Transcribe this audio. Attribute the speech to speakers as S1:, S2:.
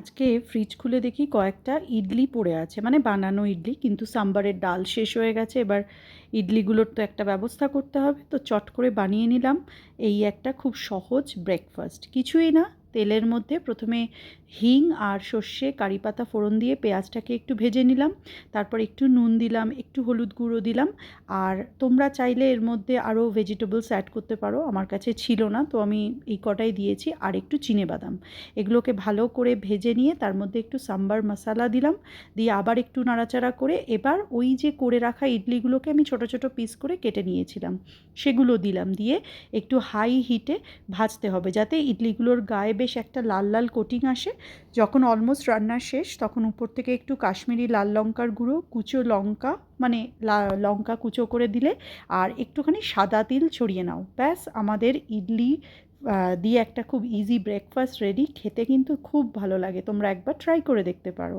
S1: আজকে ফ্রিজ খুলে দেখি কয়েকটা ইডলি পড়ে আছে, মানে বানানো ইডলি, কিন্তু সাম্বারের ডাল শেষ হয়ে গেছে। এবার ইডলিগুলোর তো একটা ব্যবস্থা করতে হবে, তো চট করে বানিয়ে নিলাম এই একটা খুব সহজ ব্রেকফাস্ট। কিছুই না, তেলের মধ্যে প্রথমে হিং আর সর্ষে কারি পাতা ফোড়ন দিয়ে পেঁয়াজটাকে একটু ভেজে নিলাম, তারপর একটু নুন দিলাম, একটু হলুদ গুঁড়ো দিলাম, আর তোমরা চাইলে এর মধ্যে আরও ভেজিটেবলস অ্যাড করতে পারো, আমার কাছে ছিল না তো আমি এই কটাই দিয়েছি, আর একটু চিনেবাদাম। এগুলোকে ভালো করে ভেজে নিয়ে তার মধ্যে একটু সাম্বার মশলা দিলাম, দিয়ে আবার একটু নাড়াচাড়া করে এবার ওই যে করে রাখা ইডলিগুলোকে আমি ছোটো ছোটো পিস করে কেটে নিয়েছিলাম সেগুলো দিলাম, দিয়ে একটু হাই হিটে ভাজতে হবে যাতে ইডলিগুলোর গায়ে বেশ একটা লাল লাল কোটিং আসে। যখন অলমোস্ট রান্না শেষ তখন উপর থেকে একটু কাশ্মীরি লাল লঙ্কার গুঁড়ো, কুচো লঙ্কা, মানে লঙ্কা কুচো করে দিলে, আর একটুখানি সাদা তিল ছড়িয়ে নাও, ব্যাস আমাদের ইডলি দিয়ে একটা খুব ইজি ব্রেকফাস্ট রেডি। খেতে কিন্তু খুব ভালো লাগে, তোমরা একবার ট্রাই করে দেখতে পারো।